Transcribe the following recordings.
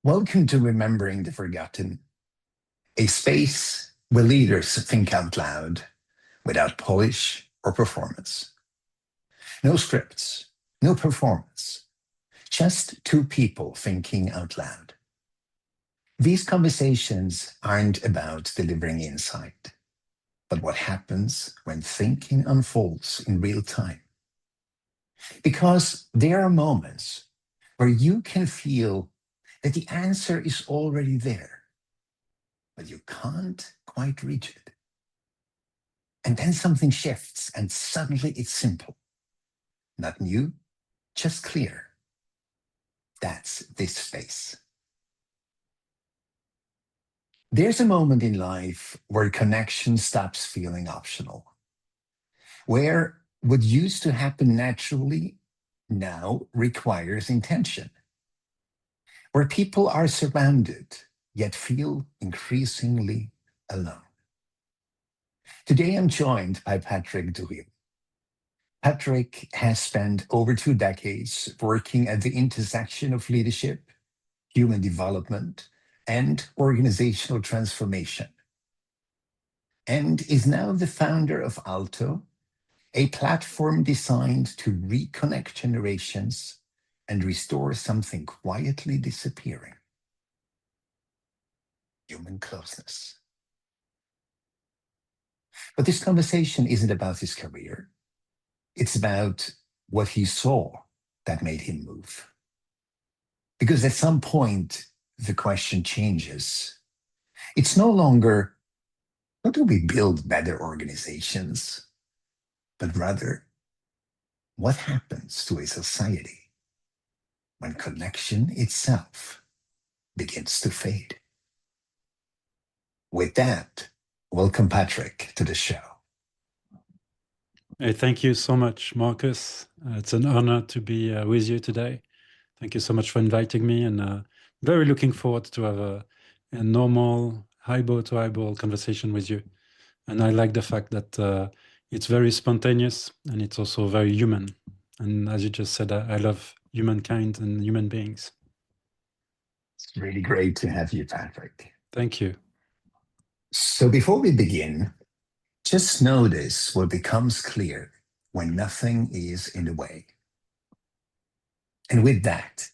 Welcome to Remembering the Forgotten, a space where leaders think out loud without polish or performance. No scripts, no performance, just two people thinking out loud. These conversations aren't about delivering insight, but what happens when thinking unfolds in real time. Because there are moments where you can feel that the answer is already there, but you can't quite reach it. And then something shifts, and suddenly it's simple. Not new, just clear. That's this space. There's a moment in life where connection stops feeling optional, where what used to happen naturally now requires intention, where people are surrounded yet feel increasingly alone. Today I'm joined by Patrick Duriaux. Patrick has spent over 2 decades working at the intersection of leadership, human development, and organizational transformation, and is now the founder of Alto, a platform designed to reconnect generations and restore something quietly disappearing: human closeness. But this conversation isn't about his career. It's about what he saw that made him move. Because at some point, the question changes. It's no longer, how do we build better organizations? But rather, what happens to a society when connection itself begins to fade? With that, welcome Patrick to the show. Hey, thank you so much, Marcus. It's an honor to be with you today. Thank you so much for inviting me, and very looking forward to have a normal eyeball to eyeball conversation with you. And I like the fact that it's very spontaneous and it's also very human. And as you just said, I love humankind and human beings. It's really great to have you, Patrick. Thank you. So before we begin, just notice what becomes clear when nothing is in the way. And with that,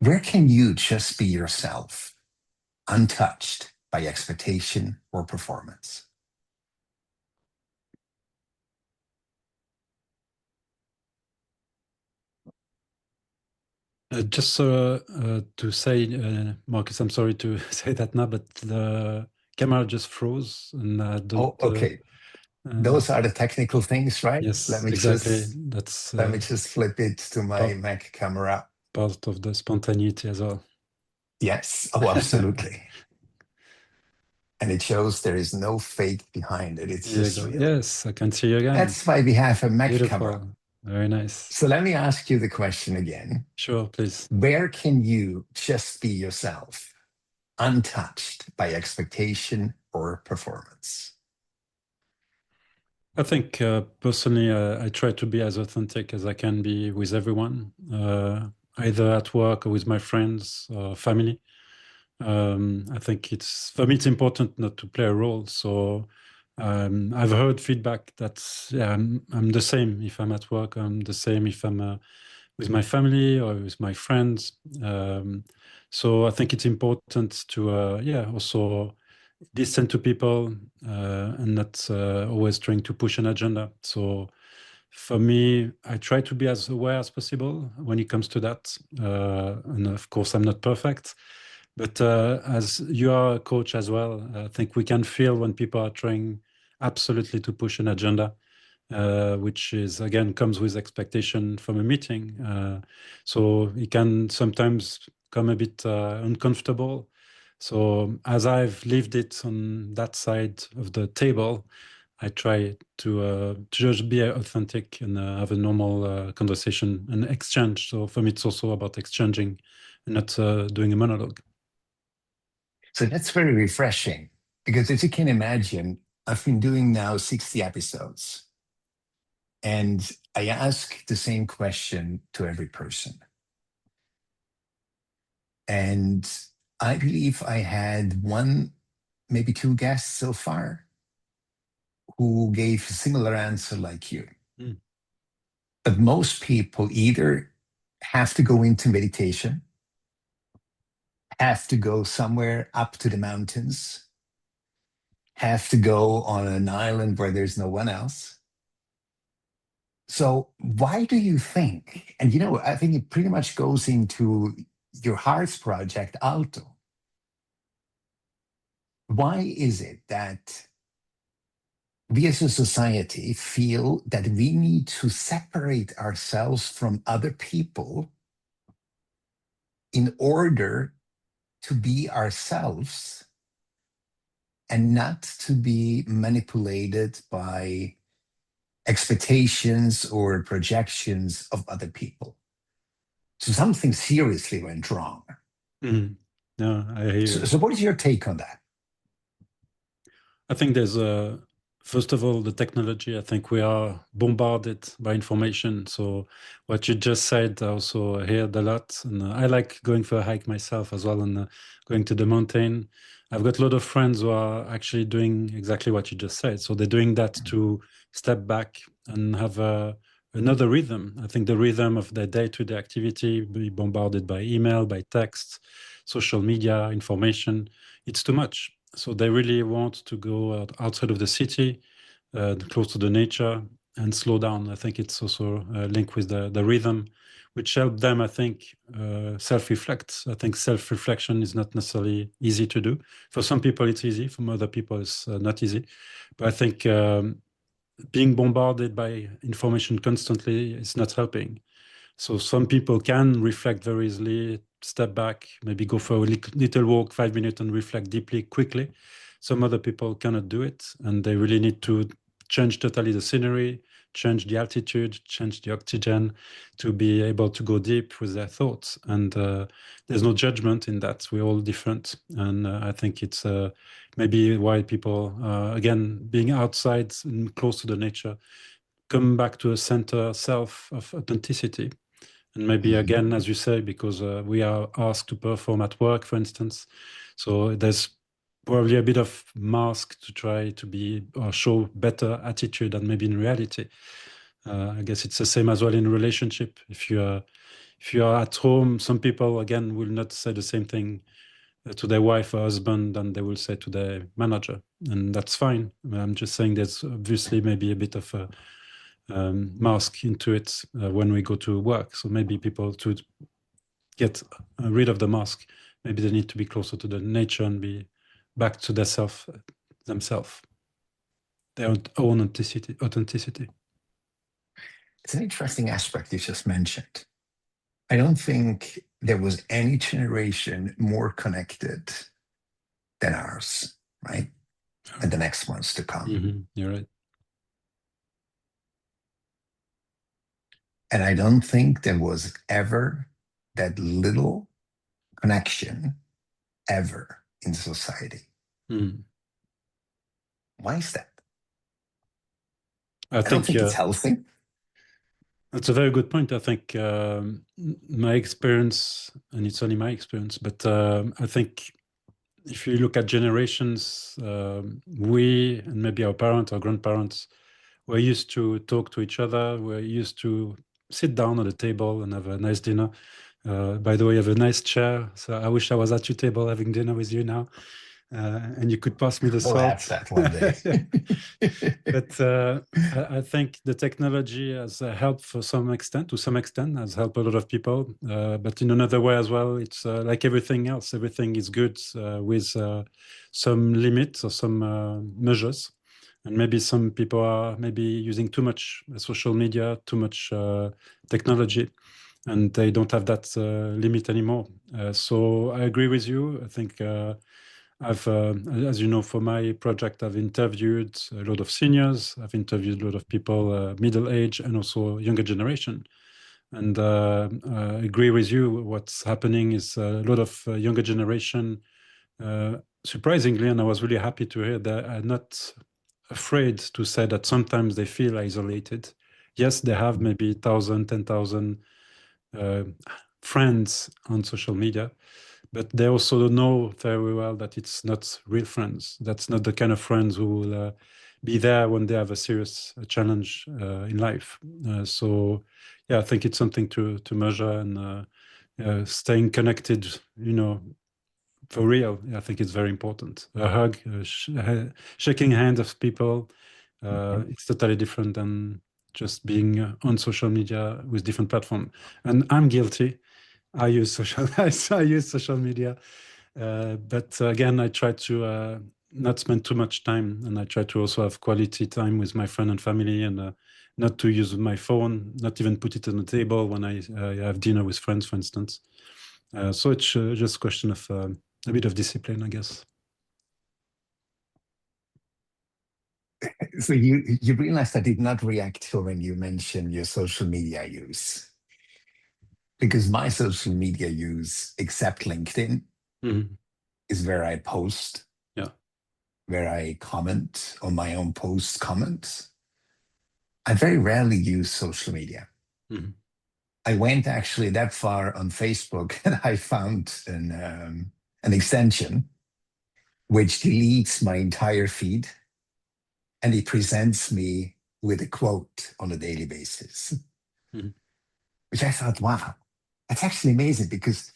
where can you just be yourself, untouched by expectation or performance? Just to say, Marcus, I'm sorry to say that now, but the camera just froze, and don't. Oh, okay. Those are the technical things, right? Yes, Let me exactly. let me just flip it to my Mac camera. Part of the spontaneity as well. Yes. Oh, absolutely. And it shows there is no fake behind it. It's just real. Yes, I can see you again. That's why we have a Mac Beautiful. camera. Very nice. So let me ask you the question again. Sure, please. Where can you just be yourself, untouched by expectation or performance? I think personally, I try to be as authentic as I can be with everyone, either at work or with my friends or family. I think for me, it's important not to play a role. So I've heard feedback that I'm the same if I'm at work. I'm the same if I'm with my family or with my friends. So I think it's important to also listen to people and not always trying to push an agenda. So for me, I try to be as aware as possible when it comes to that. And of course, I'm not perfect. But as you are a coach as well, I think we can feel when people are trying absolutely to push an agenda, which is, again, comes with expectation from a meeting. So it can sometimes come a bit uncomfortable. So as I've lived it on that side of the table, I try to just be authentic and have a normal conversation and exchange. So for me, it's also about exchanging and not doing a monologue. So that's very refreshing, because as you can imagine, I've been doing now 60 episodes, and I ask the same question to every person. And I believe I had one, maybe two guests so far who gave a similar answer like you. Mm. But most people either have to go into meditation, have to go somewhere up to the mountains, have to go on an island where there's no one else. So why do you think, and I think it pretty much goes into your heart's project, Alto. Why is it that we as a society feel that we need to separate ourselves from other people in order to be ourselves and not to be manipulated by expectations or projections of other people? So something seriously went wrong. Mm. No, I hear you. So what is your take on that? I think there's first of all, the technology. I think we are bombarded by information. So what you just said, I also heard a lot. And I like going for a hike myself as well and going to the mountain. I've got a lot of friends who are actually doing exactly what you just said. So they're doing that to step back and have another rhythm. I think the rhythm of their day-to-day activity, be bombarded by email, by text, social media, information, it's too much. So they really want to go outside of the city, close to the nature, and slow down. I think it's also linked with the rhythm, which help them, I think, self-reflect. I think self-reflection is not necessarily easy to do. For some people, it's easy. For other people, it's not easy. But I think being bombarded by information constantly is not helping. So some people can reflect very easily, step back, maybe go for a little walk, 5 minutes, and reflect deeply, quickly. Some other people cannot do it, and they really need to change totally the scenery, change the altitude, change the oxygen to be able to go deep with their thoughts. And there's no judgment in that. We're all different. And I think it's maybe why people, again, being outside and close to the nature, come back to a center self of authenticity. And maybe again, as you say, because we are asked to perform at work, for instance. So there's probably a bit of mask to try to be or show better attitude than maybe in reality. I guess it's the same as well in a relationship. If you are at home, some people again will not say the same thing to their wife or husband than they will say to their manager, and that's fine. I'm just saying there's obviously maybe a bit of a mask into it when we go to work. So maybe people to get rid of the mask, maybe they need to be closer to the nature and be back to themselves, their own authenticity. It's an interesting aspect you just mentioned. I don't think there was any generation more connected than ours, right? And the next ones to come. Mm-hmm. You're right. And I don't think there was ever that little connection ever in society. Mm. Why is that? I don't think it's healthy. That's a very good point. I think my experience, and it's only my experience, but I think if you look at generations, we and maybe our parents, our grandparents, were used to talk to each other. We're used to sit down at a table and have a nice dinner. By the way, you have a nice chair. So I wish I was at your table having dinner with you now. And you could pass me the We'll salt. have that one day. But I think the technology has helped for some extent, to some extent, has helped a lot of people. But in another way as well, it's like everything else. Everything is good with some limits or some measures. And maybe some people are maybe using too much social media, too much technology, and they don't have that limit anymore. So I agree with you. I think I've, as you know, for my project, I've interviewed a lot of seniors. I've interviewed a lot of people, middle age, and also younger generation. And I agree with you. What's happening is a lot of younger generation, surprisingly, and I was really happy to hear that are not afraid to say that sometimes they feel isolated. Yes, they have maybe 1,000, 10,000 friends on social media, but they also know very well that it's not real friends. That's not the kind of friends who will be there when they have a serious challenge in life. So yeah, I think it's something to measure, and staying connected, for real. I think it's very important. A hug, shaking hands of people, it's totally different than just being on social media with different platforms. And I'm guilty. I use social I use social media, but again, I try to not spend too much time, and I try to also have quality time with my friend and family, and not to use my phone, not even put it on the table when I have dinner with friends, for instance. So it's just a question of a bit of discipline, I guess. So you realized I did not react to when you mentioned your social media use, because my social media use, except LinkedIn, Mhm. is where I post, Yeah. where I comment on my own post comments. I very rarely use social media. Mhm. I went actually that far on Facebook, and I found an extension which deletes my entire feed, and it presents me with a quote on a daily basis, Mhm. which I thought, wow, that's actually amazing, because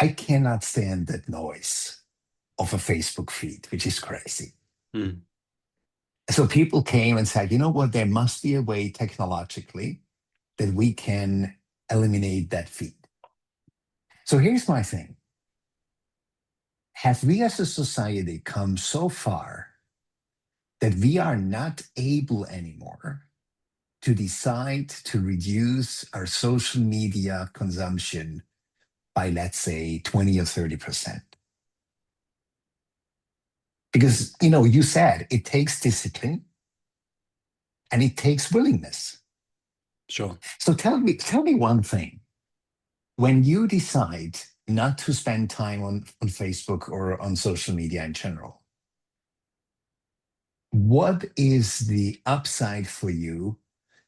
I cannot stand that noise of a Facebook feed, which is crazy. Mhm. So people came and said, you know what, there must be a way technologically that we can eliminate that feed. So here's my thing. Have we as a society come so far that we are not able anymore to decide to reduce our social media consumption by, let's say, 20 or 30%? Because, you said it takes discipline and it takes willingness. Sure. So tell me one thing. When you decide not to spend time on Facebook or on social media in general, what is the upside for you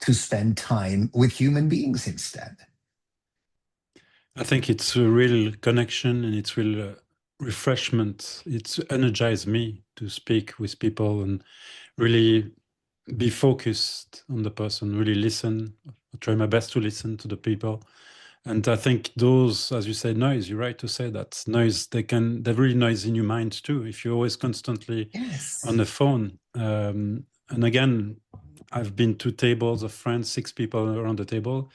to spend time with human beings instead? I think it's a real connection, and it's real refreshment. It's energized me to speak with people and really be focused on the person, really listen. I try my best to listen to the people. And I think those, as you say, noise, you're right to say that noise, they're really noise in your mind too. If you're always constantly on Yes. the phone. And again, I've been to tables of friends, 6 people around the table.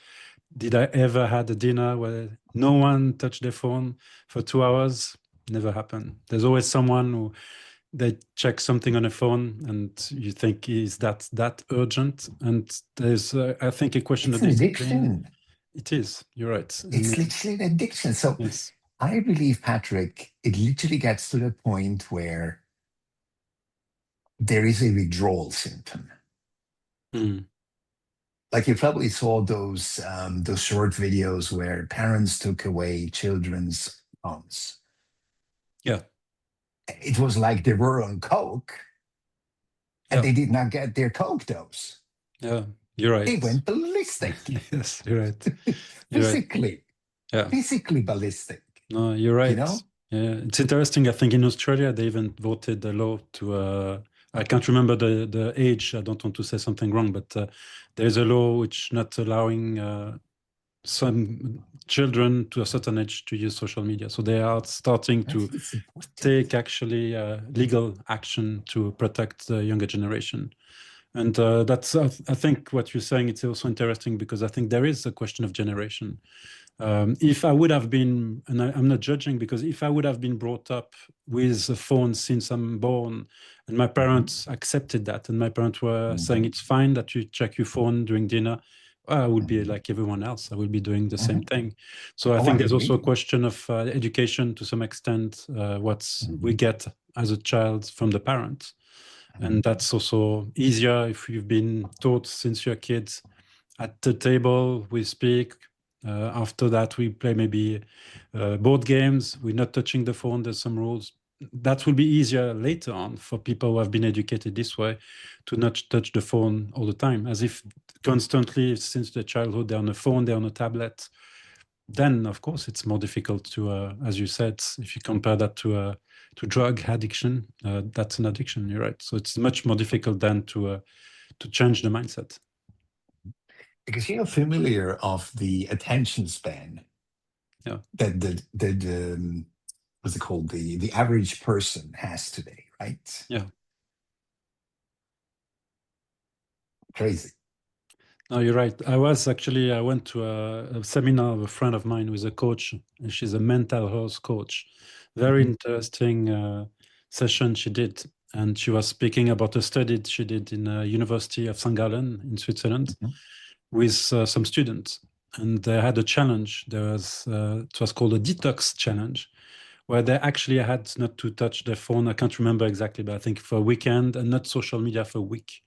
Did I ever had a dinner where no one touched their phone for 2 hours? Never happened. There's always someone who they check something on a phone, and you think, is that urgent? And there's, I think, a question It's of an discipline. addiction. It is. You're right. And It's literally an addiction. So yes. I believe, Patrick, it literally gets to the point where there is a withdrawal symptom. Mm. Like, you probably saw those short videos where parents took away children's phones. Yeah. It was like they were on coke and Yeah. they did not get their coke dose. Yeah. You're They right. went ballistic. Yes. You're right. You're right. physically, Yeah. physically ballistic. No, you're You right. know? Yeah, it's interesting. I think in Australia they even voted the law to. I can't remember the age. I don't want to say something wrong, but there's a law which not allowing some children to a certain age to use social media. So they are starting I to think it's important. take actually legal action to protect the younger generation. And that's, I think, what you're saying. It's also interesting because I think there is a question of generation. If I would have been, and I'm not judging, because if I would have been brought up with a phone since I'm born, and my Mhm, parents accepted that, and my parents were saying mhm, it's fine that you check your phone during dinner, I would be mhm, like everyone else. I will be doing the same mhm. thing. So I Oh, I think there's also a agree. question of education to some extent, what we Mhm, get as a child from the parents. And mhm, that's also easier if you've been taught since you're kids. At the table, we speak. After that, we play maybe board games. We're not touching the phone. There's some rules. That will be easier later on for people who have been educated this way to not touch the phone all the time, as if constantly since their childhood they're on a phone, they're on a tablet. then of course it's more difficult to, as you said, if you compare that to drug addiction, that's an addiction. You're right. So it's much more difficult then to change the mindset. Because you're familiar of the attention span Yeah. that what's it called, the average person has today, right? Yeah. Crazy. No, you're right. I went to a seminar of a friend of mine who is a coach, and she's a mental health coach. Very Mhm, interesting session she did. And she was speaking about a study she did in University of St. Gallen in Switzerland mhm, with some students. And they had a challenge. It was called a detox challenge, where they actually had not to touch their phone. I can't remember exactly, but I think for a weekend, and not social media for a week.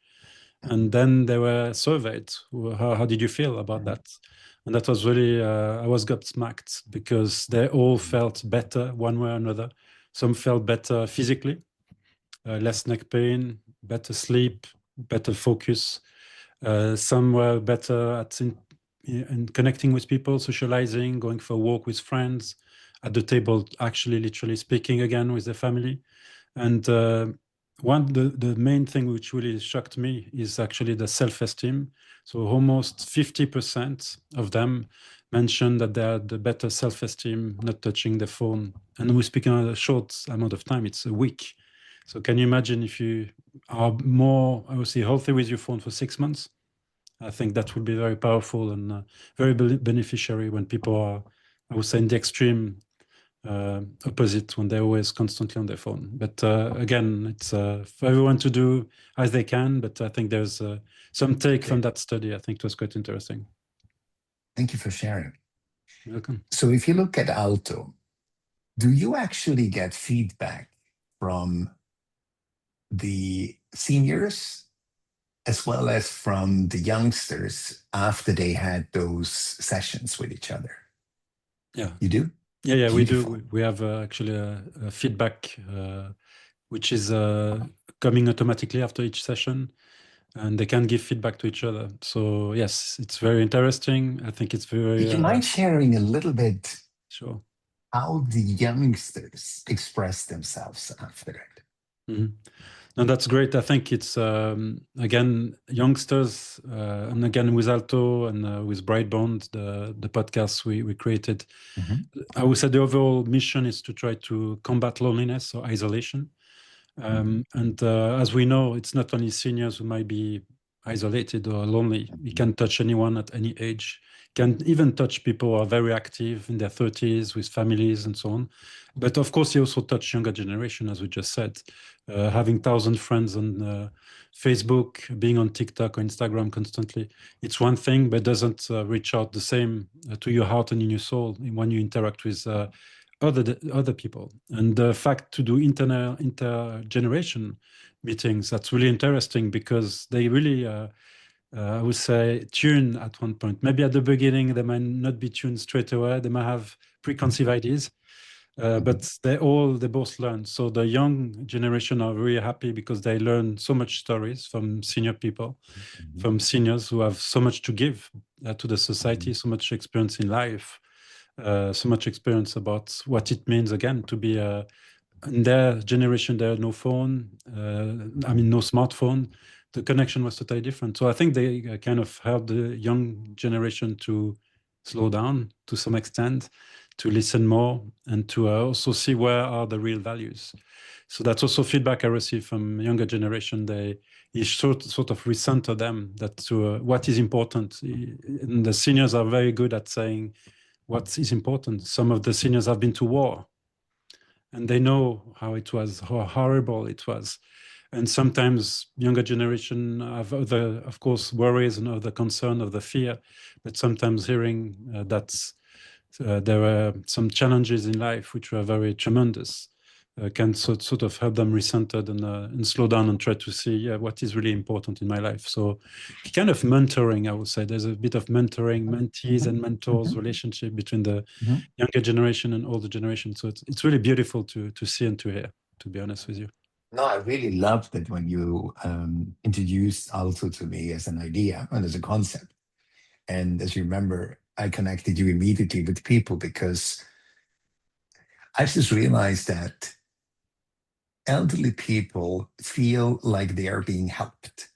And then they were surveyed. How did you feel about mhm, that? And that was really, I was gobsmacked because they all mhm, felt better one way or another. Some felt better physically, less neck pain, better sleep, better focus. Some were better in connecting with people, socializing, going for a walk with friends, at the table, actually literally speaking again with their family. And the main thing which really shocked me is actually the self-esteem. So almost 50% of them mentioned that they had the better self-esteem not touching the phone. And we're speaking on a short amount of time, it's a week. So can you imagine if you are more, I would say, healthy with your phone for 6 months? I think that would be very powerful and very beneficiary when people are, I would say, in the extreme opposite, when they're always constantly on their phone. But again, it's for everyone to do as they can. But I think there's some take from okay. that study. I think it was quite interesting. Thank you for sharing. You're welcome. So if you look at Alto, do you actually get feedback from the seniors as well as from the youngsters after they had those sessions with each other? Yeah. You do? Yeah, we do. Beautiful. We have actually a feedback which is coming automatically after each session, and they can give feedback to each other. So yes, it's very interesting. I think it's very Would you mind sharing a little bit sure. how the youngsters express themselves after it? Mhm. No, that's great. I think it's again youngsters, and again with Alto and with Brightbond, the podcast we created. Mhm, I would say the overall mission is to try to combat loneliness or isolation. mhm, And as we know, it's not only seniors who might be isolated or lonely. It mhm, can touch anyone at any age. Can even touch people who are very active in their 30s with families and so on. But of course, he also touch younger generation, as we just said. Having 1,000 friends on Facebook, being on TikTok or Instagram constantly, it's one thing, but doesn't reach out the same to your heart and in your soul when you interact with other people. And the fact to do intergeneration meetings, that's really interesting because they really I would say tune at one point. Maybe at the beginning they might not be tuned straight away, they might have preconceived ideas, mhm, but they both learn. So the young generation are really happy because they learn so much stories from senior people, mhm, from seniors who have so much to give to the society, mhm, so much experience in life, so much experience about what it means again to be in their generation. There no phone, I mean no smartphone. The connection was totally different. So I think they kind of help the young generation to slow down to some extent, to listen more, and to also see where are the real values. So that's also feedback I receive from younger generation. They he sort of recenter them that to what is important. And the seniors are very good at saying what is important. Some of the seniors have been to war and they know how it was, how horrible it was. And sometimes younger generation have other, of course, worries and other concern of the fear, but sometimes hearing that there were some challenges in life which were very tremendous can sort of help them recentered and slow down and try to see, yeah, what is really important in my life. So kind of mentoring, I would say. There's a bit of mentoring, mentees mhm, and mentors mhm, relationship between the mhm. younger generation and older generation. So it's really beautiful to see and to hear, to be honest with you. No, I really loved it when you introduced Alto to me as an idea and as a concept. And as you remember, I connected you immediately with people, because I just realized that elderly people feel like they are being helped.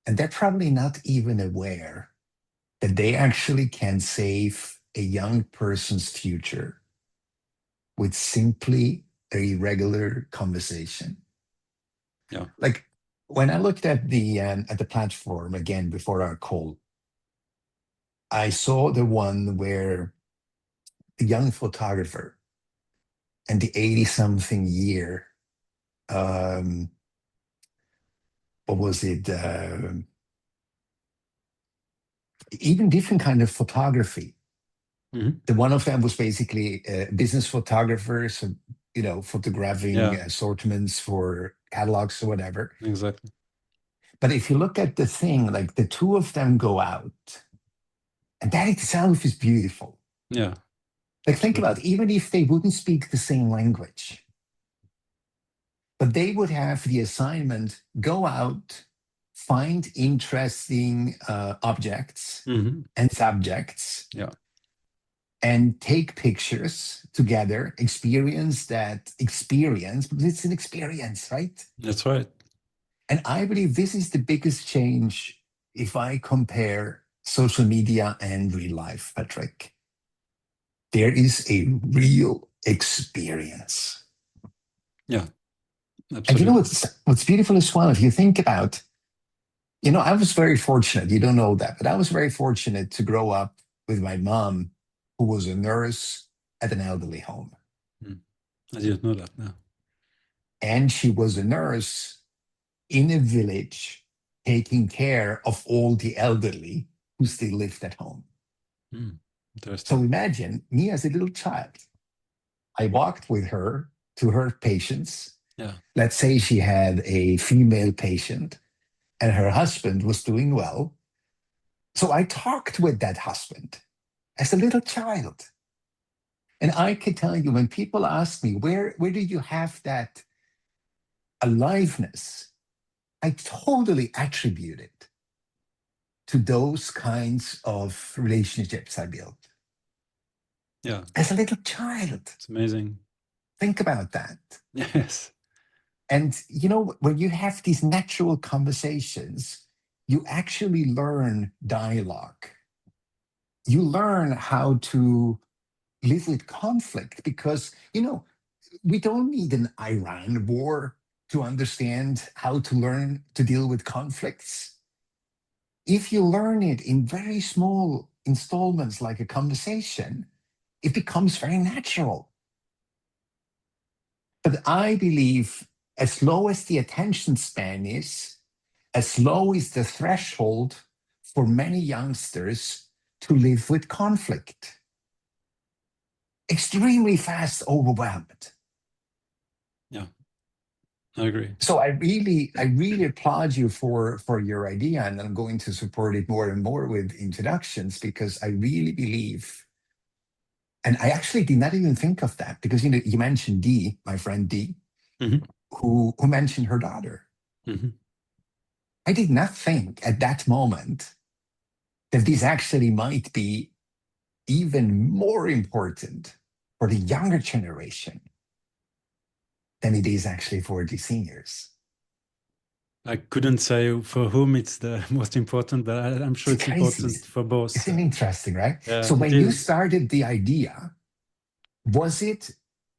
And they're probably not even aware that they actually can save a young person's future with simply a regular conversation. Yeah. Like when I looked at the platform again before our call, I saw the one where the young photographer and the 80-something year, um, what was it? Even different kind of photography. Mhm. The one of them was basically a business photographer, so photographing Yeah, assortments for catalogs or whatever. exactly. But if you look at the thing, like the two of them go out, and that itself is beautiful. Yeah, Like think absolutely. about it, even if they wouldn't speak the same language, but they would have the assignment: go out, find interesting objects Mhm. and subjects, Yeah, and take pictures together, experience that experience, because it's an experience, right? that's right. And I believe this is the biggest change if I compare social media and real life, Patrick. There is a real experience. Yeah, And you know absolutely. what's beautiful as well, if you think about, I was very fortunate, you don't know that, but I was very fortunate to grow up with my mom, who was a nurse at an elderly home. Mm. I didn't know that. Yeah. And she was a nurse in a village taking care of all the elderly who still lived at home. Mm. So Interesting. imagine me as a little child. I walked with her to her patients. Yeah. Let's say she had a female patient and her husband was doing well. So I talked with that husband as a little child. And I can tell you, when people ask me, where do you have that aliveness? I totally attribute it to those kinds of relationships I built Yeah, as a little child. it's amazing. Think about that. Yes. And when you have these natural conversations, you actually learn dialogue. You learn how to live with conflict, because, we don't need an Iran war to understand how to learn to deal with conflicts. If you learn it in very small installments, like a conversation, it becomes very natural. But I believe as low as the attention span is, as low is the threshold for many youngsters to live with conflict. Extremely fast overwhelmed. Yeah, I agree. So I really applaud you for your idea, and I'm going to support it more and more with introductions, because I really believe, and I actually did not even think of that, because you mentioned Dee, my friend Dee, Hmm. who mentioned her daughter. Hmm. I did not think at that moment that this actually might be even more important for the younger generation than it is actually for the seniors. I couldn't say for whom it's the most important, but I'm sure It's it's crazy. important for both. Isn't it interesting, right? Yeah, So it when you is. started the idea, was it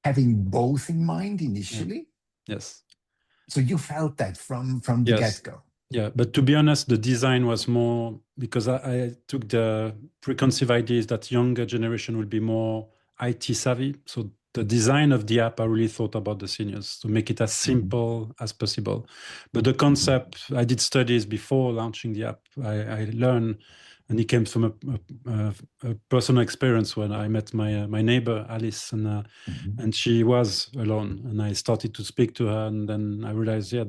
having both in mind Yeah. initially? Yes. So you felt that from the Yes. get-go. Yeah, but to be honest, the design was more because I took the preconceived ideas that younger generation will be more IT savvy. So the design of the app, I really thought about the seniors to make it as Mhm. simple as possible. But the concept, I did studies before launching the app. I learned, and it came from a personal experience when I met my neighbor Alice, Mhm. and she was alone, and I started to speak to her, and then I realized, yeah,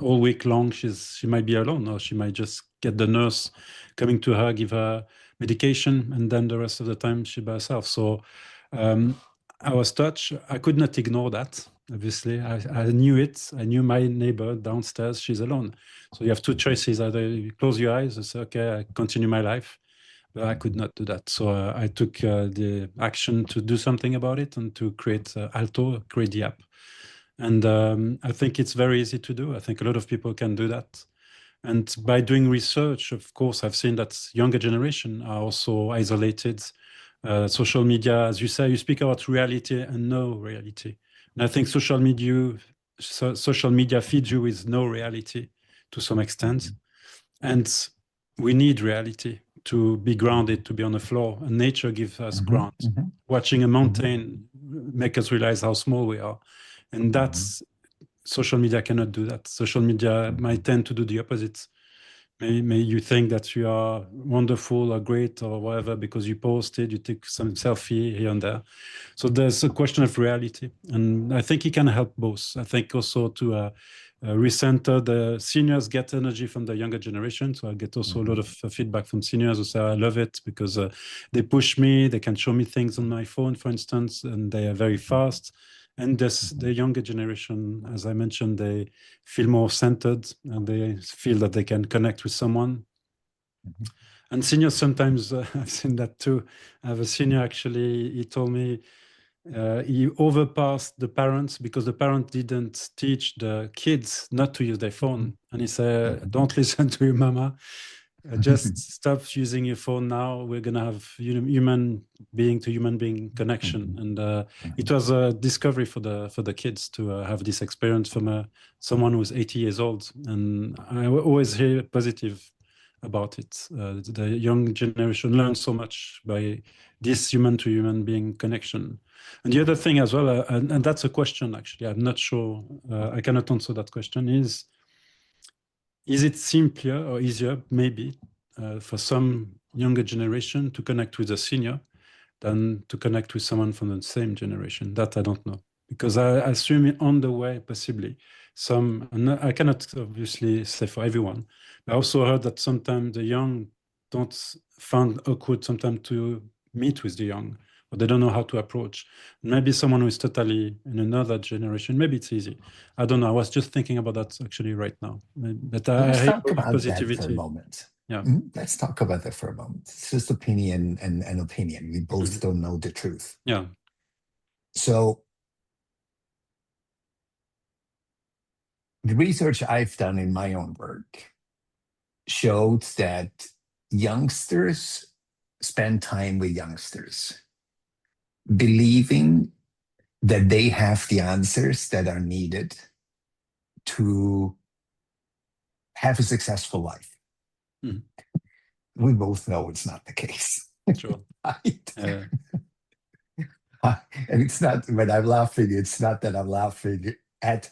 all week long she might be alone, or she might just get the nurse coming to her, give her medication, and then the rest of the time she by herself. So um, I was touched. I could not ignore that. Obviously, I knew it. I knew my neighbor downstairs, she's alone. So you have two choices: either you close your eyes and say, okay, I continue my life, but I could not do that. So I took the action to do something about it and to create Alto, create the app. And I think it's very easy to do. I think a lot of people can do that. And by doing research, of course, I've seen that younger generation are also isolated. Social media, as you say, you speak about reality and no reality. And I think social media feeds you with no reality to some extent. And we need reality to be grounded, to be on the floor. And nature gives us ground. Watching a mountain make us realize how small we are. And that's social media cannot do that. Social media might tend to do the opposite. May you think that you are wonderful or great or whatever because you posted, you take some selfie here and there. So there's a question of reality, and I think it can help both. I think also to recenter the seniors get energy from the younger generation. So I get also a lot of feedback from seniors who say I love it because they push me, they can show me things on my phone, for instance, and they are very fast. And the younger generation, as I mentioned, they feel more centered and they feel that they can connect with someone. And seniors sometimes, I've seen that too. I have a senior actually, he told me he overpassed the parents because the parent didn't teach the kids not to use their phone. And he said, don't listen to your mama. Just stop using your phone now. We're going to have human being to human being connection. And it was a discovery for the kids to have this experience from someone who's 80 years old. And I always hear positive about it. The young generation learns so much by this human to human being connection. And the other thing as well, and that's a question actually, I'm not sure, I cannot answer that question, is it simpler or easier, maybe, for some younger generation to connect with a senior than to connect with someone from the same generation? That I don't know. Because I assume on the way, possibly, and I cannot obviously say for everyone, but I also heard that sometimes the young don't find awkward sometimes to meet with the young, or they don't know how to approach. Maybe someone who is totally in another generation, maybe it's easy. I don't know. I was just thinking about that actually right now. But I Let's hear talk a lot of about that for a positivity. moment. Yeah. Let's talk about that for a moment. It's just opinion and opinion. We both don't know the truth. Yeah. So the research I've done in my own work showed that youngsters spend time with youngsters, believing that they have the answers that are needed to have a successful life. Mhm. We both know it's not the case. Sure. Right? And it's not, when I'm laughing, it's not that I'm laughing at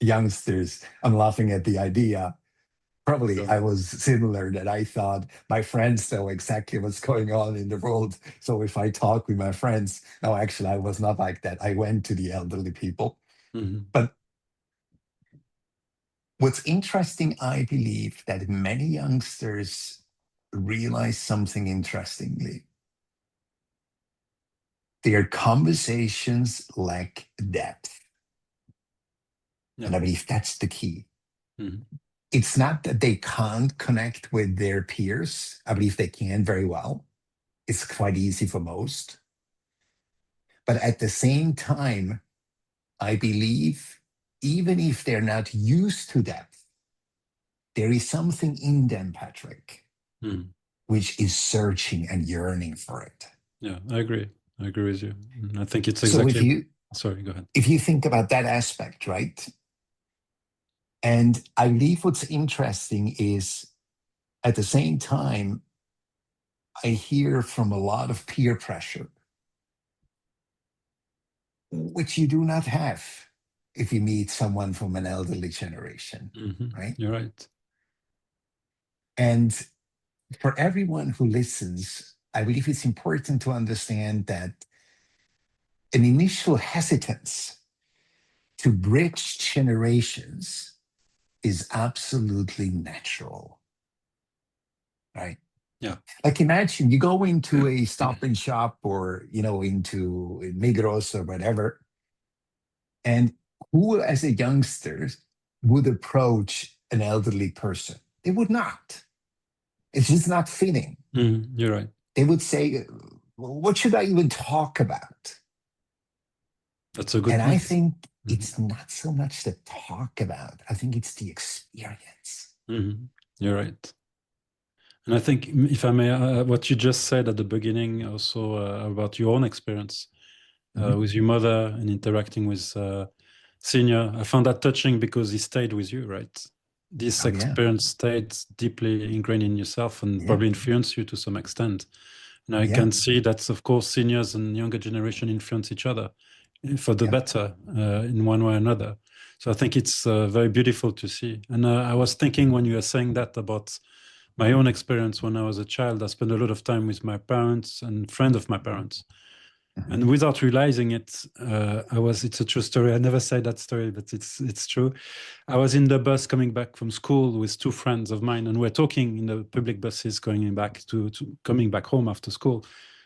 youngsters. I'm laughing at the idea. Probably Sure. I was similar, that I thought my friends know exactly what's going on in the world. So if I talk with my friends, no, actually, I was not like that. I went to the elderly people. But what's interesting, I believe that many youngsters realize something interestingly. Their conversations lack depth. Yeah. And I believe that's the key. Mhm. It's not that they can't connect with their peers. I believe they can very well. It's quite easy for most. But at the same time, I believe even if they're not used to depth, there is something in them, Patrick, which is searching and yearning for it. Yeah, I agree. I agree with you. I think it's So exactly. Sorry, go ahead. if you think about that aspect, right? And I believe what's interesting is at the same time, I hear from a lot of peer pressure, which you do not have if you meet someone from an elderly generation, right? You're right. And for everyone who listens, I believe it's important to understand that an initial hesitance to bridge generations is absolutely natural, right? Yeah. Like imagine you go into a stop and shop or, into Migros or whatever, and who as a youngster would approach an elderly person? They would not. It's just not fitting. You're right. They would say, well, what should I even talk about? That's a good And I point. think Mhm. it's not so much the talk about, I think it's the experience. You're right. And I think, if I may, what you just said at the beginning, also about your own experience Mhm. with your mother and interacting with senior, I found that touching because he stayed with you, right? This Oh, yeah. experience stayed deeply ingrained in yourself and Yeah. probably influenced you to some extent. And I Yeah. can see that, of course, seniors and younger generation influence each other for the Yeah. better in one way or another. So I think it's very beautiful to see. And I was thinking when you were saying that about my own experience when I was a child, I spent a lot of time with my parents and friends of my parents. Mhm. And without realizing it, it's a true story. I never say that story, but it's true. I was in the bus coming back from school with two friends of mine, and we're talking in the public buses going back to coming back home after school.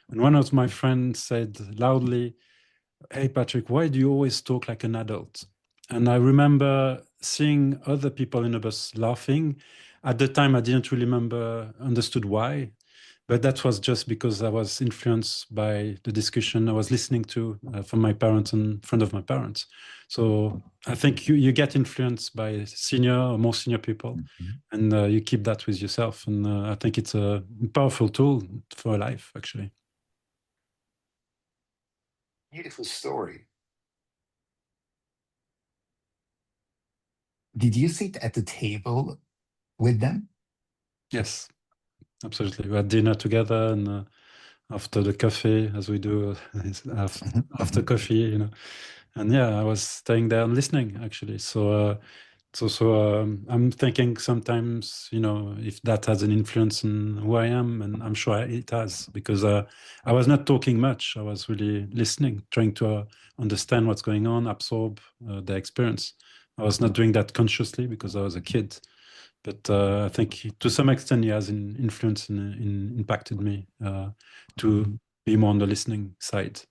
And one of my friends said loudly, "Hey Patrick, why do you always talk like an adult?" And I remember seeing other people in the bus laughing. At the time, I didn't really understood why, but that was just because I was influenced by the discussion I was listening to from my parents and friend of my parents. So I think you get influenced by senior or more senior people, Mhm. and you keep that with yourself. And I think it's a powerful tool for life, actually. Beautiful story. Did you sit at the table with them? Yes, absolutely. We had dinner together, and after the coffee, as we do Mhm. after Mhm. coffee, And yeah, I was staying there and listening actually. So I'm thinking sometimes, if that has an influence on who I am, and I'm sure it has, because I was not talking much. I was really listening, trying to understand what's going on, absorb the experience. I was not doing that consciously because I was a kid, but I think to some extent he has an influence in impacted me to be more on the listening side.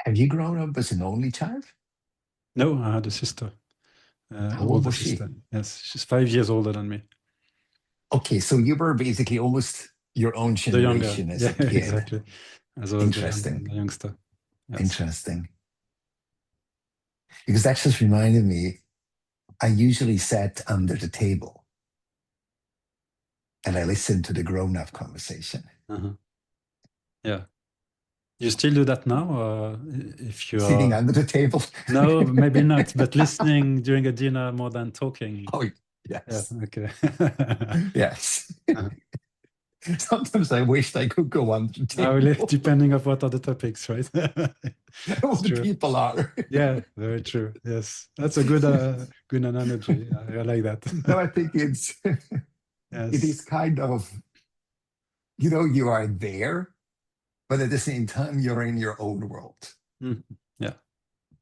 Have you grown up as an only child? No, I had a sister. How old Older was she? sister. Yes, she's 5 years older than me. Okay, so you were basically almost your own The younger, generation as yeah, a kid. exactly. As I was Interesting. the youngster. Yes. Interesting. Because that just reminded me, I usually sat under the table and I listened to the grown up conversation. Uh-huh. Yeah. You still do that now? If you Sitting are, under the table. no, maybe not, but listening during a dinner more than talking. Oh, Yeah, yes. okay. Yes. Uh-huh. Sometimes I wished I could go under the Really, table. depending of what are the topics, right? Who It's the true. people are. Yeah, very true. Yes, that's a good analogy. I like that. No, I think it is Yes. kind of, you are there, but at the same time, you're in your own world, Mhm. Yeah.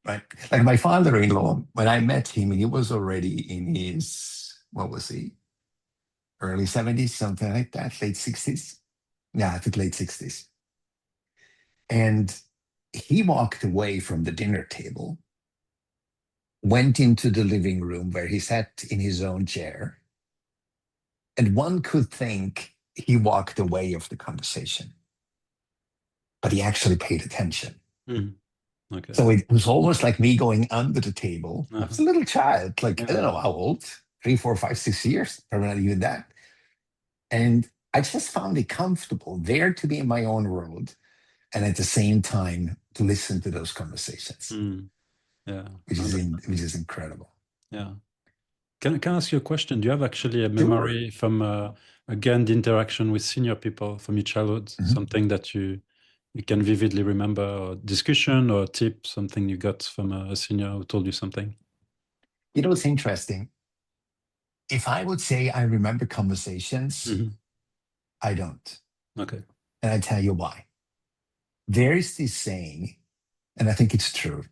right? Like my father-in-law, when I met him, he was already in his, what was he? Early 70s, something like that, late 60s. Yeah, I think late 60s. And he walked away from the dinner table, went into the living room where he sat in his own chair, and one could think he walked away of the conversation, but he actually paid attention. Mhm. Okay. So it was almost like me going under the table. I was Uh-huh. a little child, like, I don't Yeah. know how old, 3, 4, 5, 6 years, probably not even that. And I just found it comfortable there to be in my own world and at the same time to listen to those conversations, Mm. Yeah. which I is understand. which is incredible. Yeah. Can I ask you a question? Do you have actually a Sure. memory from again the interaction with senior people from your childhood? Mhm. Something that you can vividly remember, or discussion or a tip, something you got from a senior who told you something? It's interesting. If I would say I remember conversations, Hmm. I don't. Okay. And I tell you why. There is this saying, and I think it's true.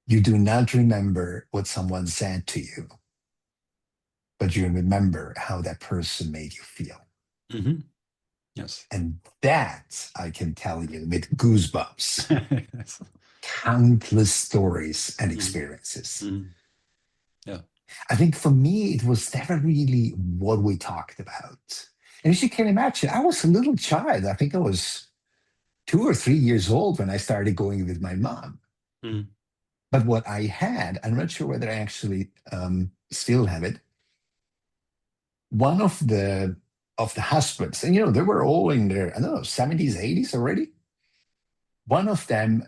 You do not remember what someone said to you, but you remember how that person made you feel. Hmm. Yes. And that I can tell you with goosebumps, Yes. countless stories and Mhm. experiences. Mhm. Yeah. I think for me, it was never really what we talked about. And as you can imagine, I was a little child. I think I was 2 or 3 years old when I started going with my mom. Mm. But what I had, I'm not sure whether I actually still have it. One of the husbands, and they were all in their, I don't know, 70s, 80s already. One of them,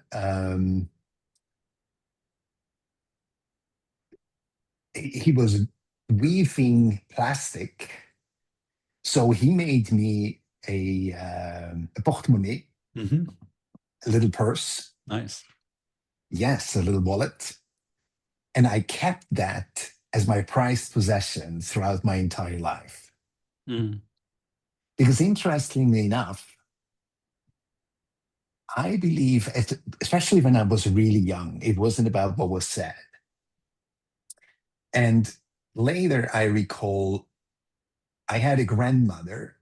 he was weaving plastic, so he made me a portemonnaie, Hmm. a little purse, Nice. yes, a little wallet, and I kept that as my prized possession throughout my entire life. Mm. Because interestingly enough, I believe, especially when I was really young, it wasn't about what was said. And later, I recall I had a grandmother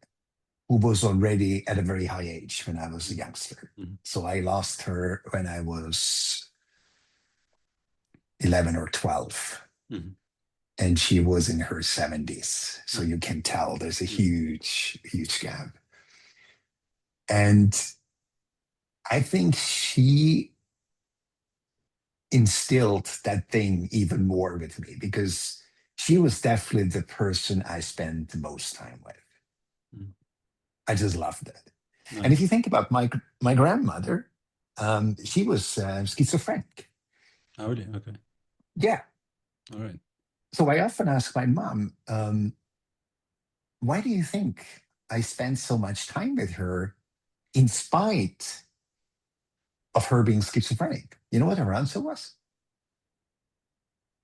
who was already at a very high age when I was a youngster. Mm. So I lost her when I was 11 or 12, Mm. and she was in her 70s. So Mm. you can tell there's a Mm. huge, huge gap. And I think she instilled that thing even more with me because she was definitely the person I spent the most time with. Mm. I just loved it. And if you Nice. think about my grandmother, she was schizophrenic. Oh, really? Okay. Yeah. All right. So I often ask my mom, why do you think I spent so much time with her in spite of her being schizophrenic? You know what her answer was?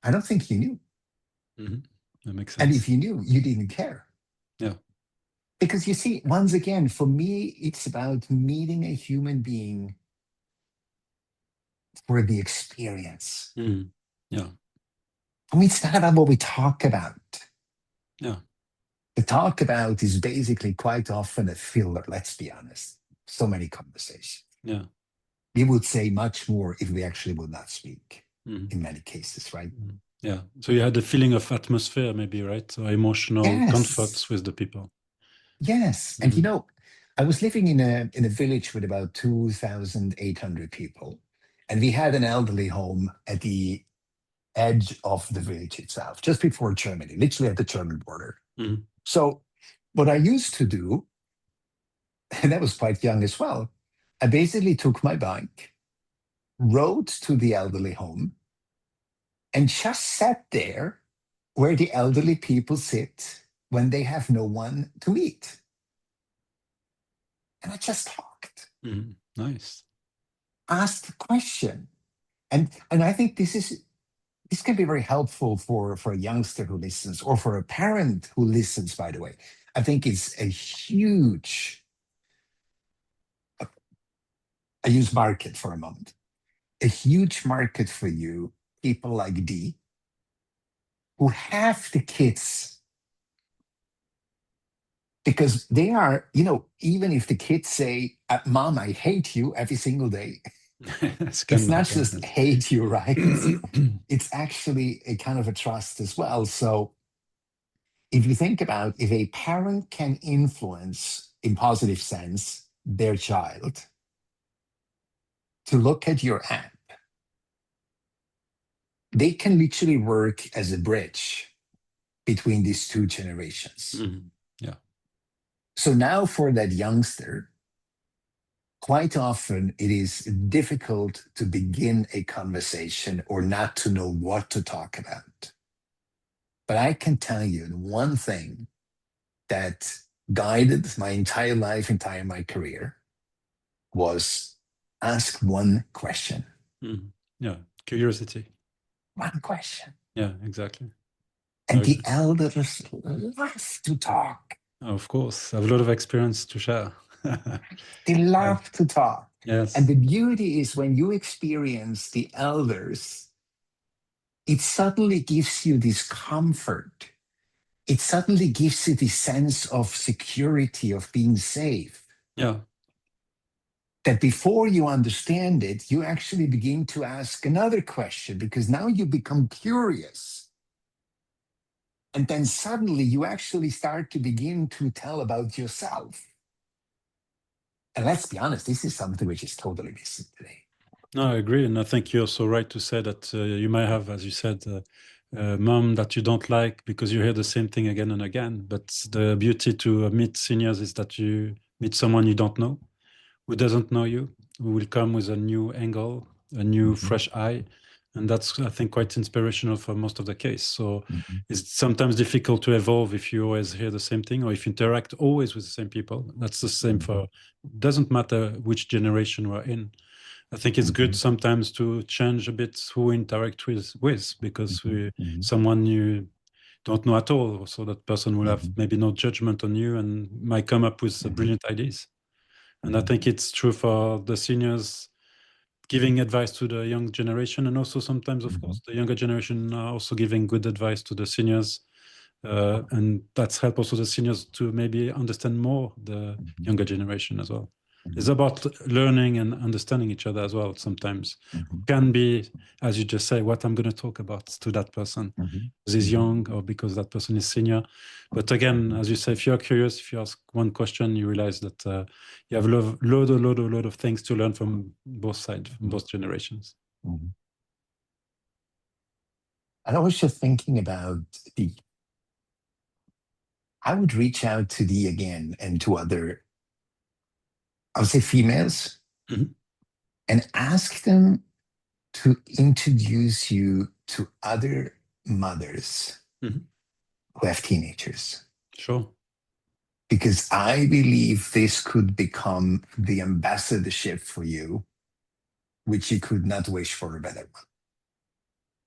I don't think you knew. Hmm. That makes And sense. if you knew, you didn't care. Yeah. Because you see, once again, for me, it's about meeting a human being for the experience. Mm. Yeah. For me, it's not about what we talk about. Yeah. The talk about is basically quite often a filler, let's be honest. So many conversations. Yeah. We would say much more if we actually would not speak Mm. in many cases, right? Mm. Yeah. So you had a feeling of atmosphere, maybe, right? So emotional Yes. comforts with the people. Yes. And Mm. I was living in a village with about 2,800 people. And we had an elderly home at the edge of the village itself, just before Germany, literally at the German border. Mm. So what I used to do, and I was quite young as well, I basically took my bike, rode to the elderly home, and just sat there where the elderly people sit when they have no one to meet. And I just talked, Mm. Nice. asked a question. And I think this can be very helpful for a youngster who listens or for a parent who listens, by the way. I think it's a huge, I use market for a moment, a huge market for you, people like Dee, who have the kids because they are, even if the kids say, Mom, I hate you every single day, This it's can not happen. just hate you, right? Yes. It's actually a kind of a trust as well. So if you think about if a parent can influence in positive sense their child to look at your app, they can literally work as a bridge between these two generations. Mm. Yeah. So now for that youngster, quite often it is difficult to begin a conversation or not to know what to talk about. But I can tell you the one thing that guided my entire life, entire my career was ask one question. Mm. Yeah. Curiosity. One question. Yeah, exactly. And Very the good. elders love to talk. Of course, I have a lot of experience to share. They Uh, love to talk. And yes. the beauty is when you experience the elders, it suddenly gives you this comfort. It suddenly gives you this sense of security, of being safe. Yeah. That before you understand it, you actually begin to ask another question because now you become curious. And then suddenly you actually start to begin to tell about yourself. And let's be honest, this is something which is totally missing today. No, I agree. And I think you're so right to say that you might have, as you said, a mom that you don't like because you hear the same thing again and again. But the beauty to meet seniors is that you meet someone you don't know, who doesn't know you, who will come with a new angle, a new Mhm, fresh eye. And that's, I think, quite inspirational for most of the case. So mhm, it's sometimes difficult to evolve if you always hear the same thing or if you interact always with the same people. That's the same mhm, for, doesn't matter which generation we're in. I think it's good mhm, sometimes to change a bit who we interact with because mhm, mhm, someone you don't know at all. So that person will have mhm, maybe no judgment on you and might come up with mhm, brilliant ideas. And I mhm, think it's true for the seniors giving advice to the young generation, and also sometimes, of mhm, course, the younger generation are also giving good advice to the seniors. And that's help also the seniors to maybe understand more the mhm, younger generation as well. It's mhm, about learning and understanding each other as well. Sometimes mhm, can be, as you just say, what I'm going to talk about to that person mhm, because he's mhm, young or because that person is senior. But again, mhm, as you say, if you're curious, if you ask one question, you realize that you have a lot of things to learn from both sides, from both generations. mhm. And I was just thinking about the, I would reach out to the again and to other, I would say females, Mhm, and ask them to introduce you to other mothers mhm. who have teenagers. Sure. Because I believe this could become the ambassadorship for you, which you could not wish for a better one.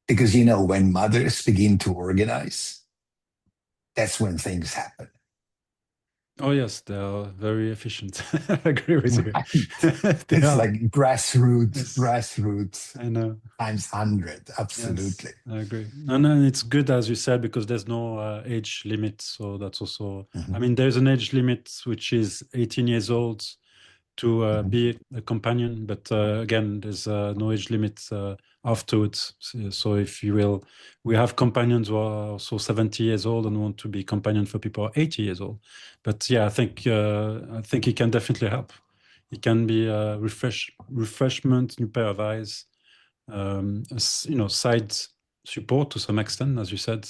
Because, you know, when mothers begin to organize, that's when things happen. Oh yes, they are very efficient. I agree with you. Right. They It's are. like grassroots, Yes, grassroots I know. times 100. Yes, Absolutely. I agree. And then it's good, as you said, because there's no age limit. So that's also, I Mhm, mean, there's an age limit which is 18 years old to mhm, be a companion. But again, there's no age limit afterwards. So if you will, we have companions who are also 70 years old and want to be companion for people who are 80 years old. But yeah, I think it can definitely help. It can be a refreshment, new pair of eyes, side support to some extent, as you said,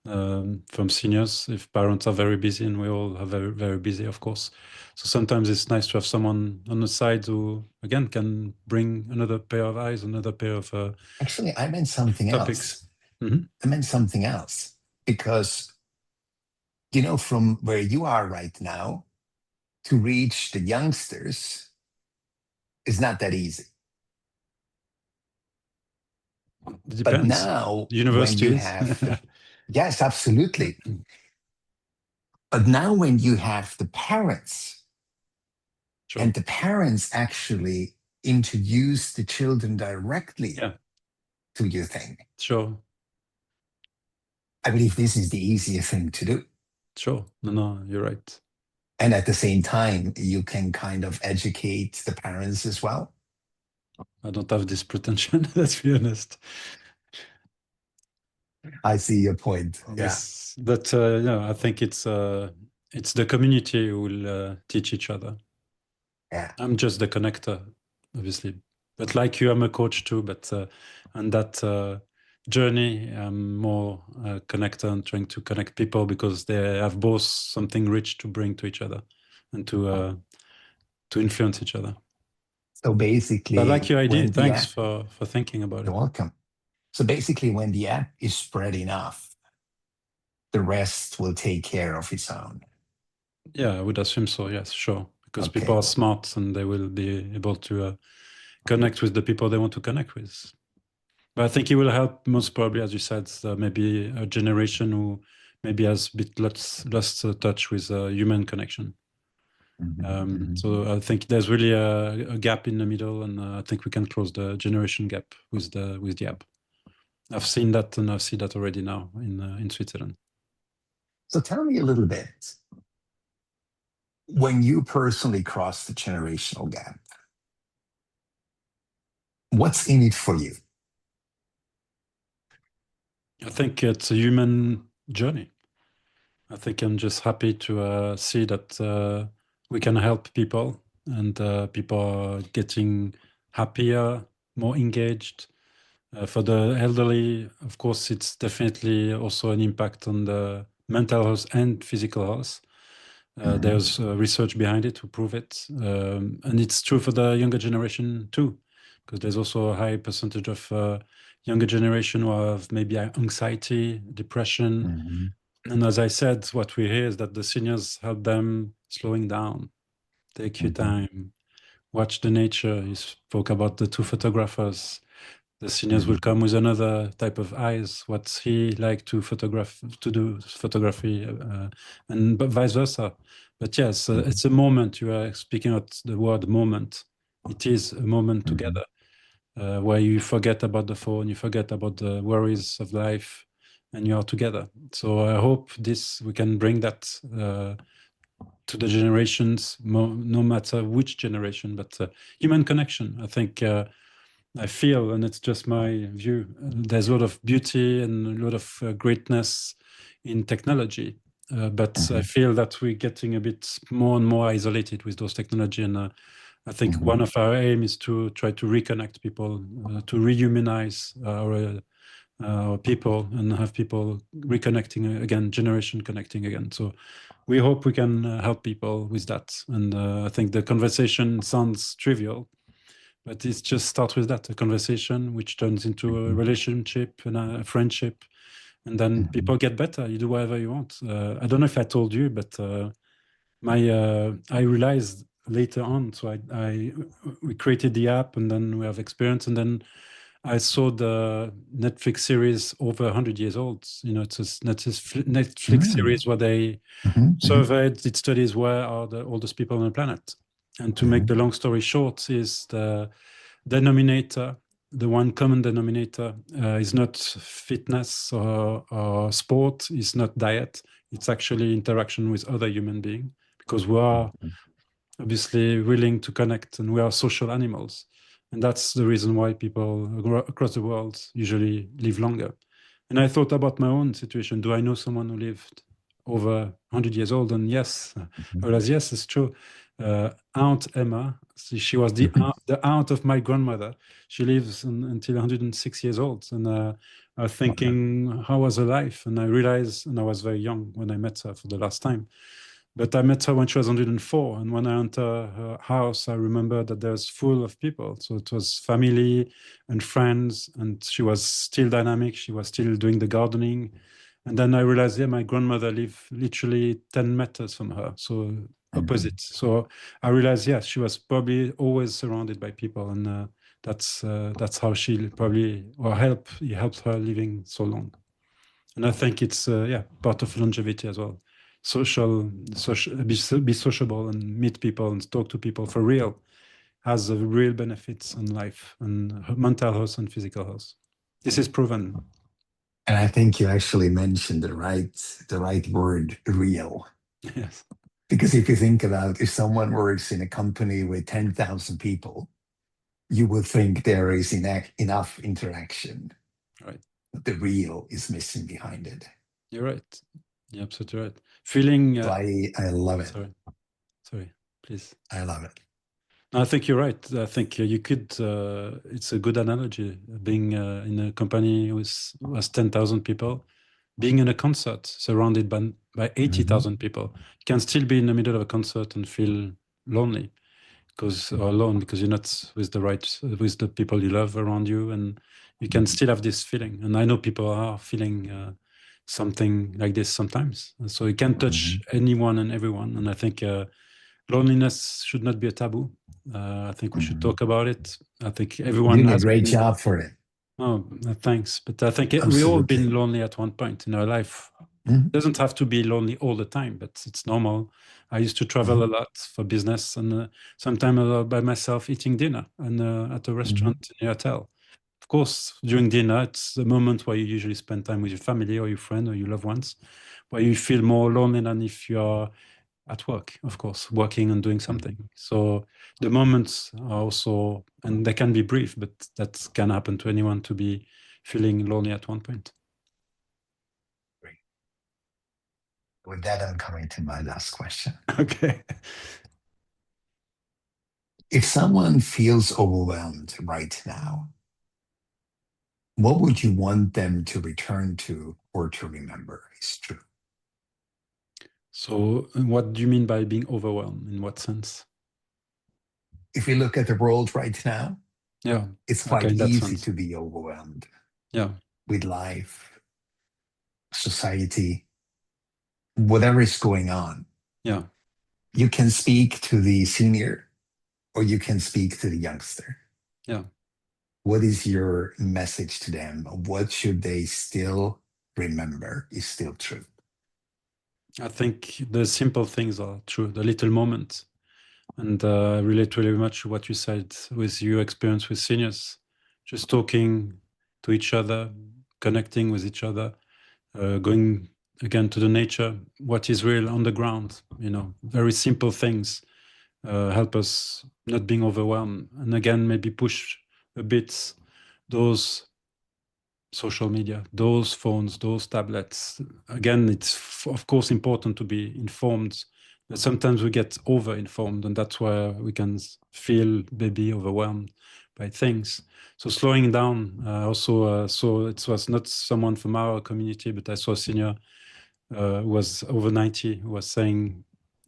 from seniors if parents are very busy, and we all are very, very busy, of course. So sometimes it's nice to have someone on the side who, again, can bring another pair of eyes, another pair of Actually, I meant something topics. else. Hmm. I meant something else. Because, you know, from where you are right now to reach the youngsters is not that easy. It But depends. now, when you Universities. have the, yes, absolutely. But now, when you have the parents, Sure. and the parents actually introduce the children directly Yeah, to your thing, sure. I believe this is the easier thing to do. Sure. No, no, you're right. And at the same time, you can kind of educate the parents as well. I don't have this pretension, let's be honest. I see your point. Yeah. Yes, but yeah, I think it's the community who will teach each other. Yeah. I'm just the connector, obviously, but like you, I'm a coach too. But on that journey, I'm more a connector and trying to connect people because they have both something rich to bring to each other and to influence each other. So I like basically, your idea. when the Thanks app, for thinking about you're it. welcome. So basically, when the app is spread enough, the rest will take care of its own. Yeah, I would assume so. Yes, sure, because people Okay. are smart and they will be able to connect with the people they want to connect with. But I think it will help most probably, as you said, maybe a generation who maybe has a bit lost touch with human connection. Mhm, mhm. So I think there's really a gap in the middle, and I think we can close the generation gap with the app. I've seen that, and I see that already now in Switzerland. So tell me a little bit, when you personally cross the generational gap, what's in it for you? I think it's a journey. I think I'm just happy to see that we can help people, and people are getting happier, more engaged. For the elderly, of course, it's definitely also an impact on the mental health and physical health. There's research behind it to prove it. And it's true for the younger generation too, because there's also a high percentage of younger generation who have maybe anxiety, depression. And as I said, what we hear is that the seniors help them slowing down, take your time, watch the nature. You spoke about the two photographers. The seniors will come with another type of eyes. What's he like to do photography, and but vice versa. But yes, it's a moment. You are speaking about the word moment. It is a moment together where you forget about the phone, you forget about the worries of life, and you are together. So I hope we can bring that to the generations, no matter which generation, but human connection. I think I feel, and it's just my view, there's a lot of beauty and a lot of greatness in technology. But I feel that we're getting a bit more and more isolated with those technology. And I think one of our aim is to try to reconnect people, to rehumanize our people and have people reconnecting again, generation connecting again. So we hope we can help people with that. And I think the conversation sounds trivial, but it's just start with that, a conversation which turns into a relationship and a friendship. And then people get better. You do whatever you want. I don't know if I told you, but I realized later on. So we created the app, and then we have experience, and then I saw the Netflix series over 100 years old. You know, it's a Netflix series where they surveyed, did studies where are the oldest people on the planet. And to make the long story short, is the denominator, the one common denominator is not fitness or sport, is not diet. It's actually interaction with other human beings, because we are obviously willing to connect and we are social animals. And that's the reason why people across the world usually live longer. And I thought about my own situation. Do I know someone who lived over 100 years old? And yes, I realized, yes, it's true. Aunt Emma, she was the aunt of my grandmother. She lives until 106 years old. And I was thinking, how was her life? And I realized, and I was very young when I met her for the last time, but I met her when she was 104. And when I entered her house, I remember that there was full of people. So it was family and friends, and she was still dynamic. She was still doing the gardening. And then I realized, yeah, my grandmother lived literally 10 meters from her. So opposite. So I realized, yeah, she was probably always surrounded by people. And that's how she probably, or helped her living so long. And I think it's part of longevity as well. Be sociable and meet people and talk to people for real has a real benefits in life and mental health and physical health. This is proven. And I think you actually mentioned the right word, real. Yes. Because if you think about if someone works in a company with 10,000 people, you would think there is enough interaction. Right. But the real is missing behind it. You're right. You're absolutely right. Feeling. So I love it. Sorry, please. I love it. I think you're right. I think you could. It's a good analogy. Being in a company with 10,000 people, being in a concert surrounded by 80,000 people, you can still be in the middle of a concert and feel lonely or alone because you're not with with the people you love around you, and you can still have this feeling. And I know people are feeling something like this sometimes. And so it can touch anyone and everyone. And I think loneliness should not be a taboo. I think we should talk about it. I think everyone Doing a has great been. job for it. Oh, thanks. But I think we all Absolutely. been lonely at one point in our life. It doesn't have to be lonely all the time, but it's normal. I used to travel a lot for business, and sometimes by myself eating dinner and at a restaurant in a hotel. Of course, during dinner, it's the moment where you usually spend time with your family or your friend or your loved ones, where you feel more lonely than if you're at work, of course, working and doing something. So the moments are also, and they can be brief, but that can happen to anyone to be feeling lonely at one point. Great. With that, I'm coming to my last question. Okay. If someone feels overwhelmed right now, what would you want them to return to or to remember is true? So, what do you mean by being overwhelmed? In what sense? If we look at the world right now, Yeah. it's Okay, quite in that easy sense. to be overwhelmed Yeah. with life, society, whatever is going on. Yeah. You can speak to the senior or you can speak to the youngster. Yeah. What is your message to them? What should they still remember is still true? I think the simple things are true, the little moments. And I relate really much to what you said with your experience with seniors, just talking to each other, connecting with each other, going again to the nature, what is real on the ground, very simple things help us not being overwhelmed. And again, maybe push a bit those social media, those phones, those tablets. Again, it's of course important to be informed, but sometimes we get over informed, and that's why we can feel maybe overwhelmed by things. So slowing down. Also, so it was not someone from our community, but I saw a senior who was over 90 who was saying,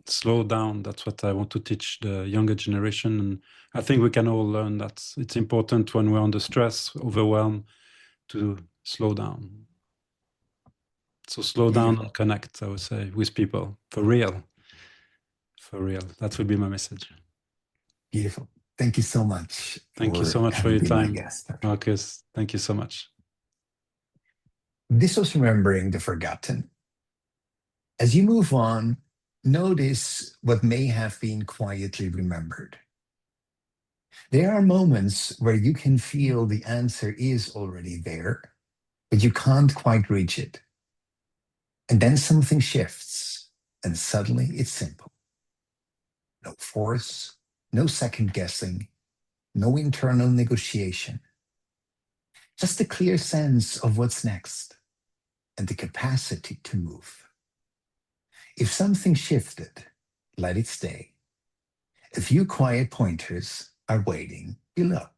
"Slow down." That's what I want to teach the younger generation, and I think we can all learn that it's important when we're under stress, overwhelmed, to slow down. So slow down and Beautiful. connect, I would say, with people for real. For real. That would be my message. Beautiful. Thank you so much Thank you so for much for having your been my time, guest. Marcus. Thank you so much. This was Remembering the Forgotten. As you move on, notice what may have been quietly remembered. There are moments where you can feel the answer is already there, but you can't quite reach it. And then something shifts, and suddenly it's simple. No force, no second guessing, no internal negotiation. Just a clear sense of what's next and the capacity to move. If something shifted, let it stay. A few quiet pointers are waiting below.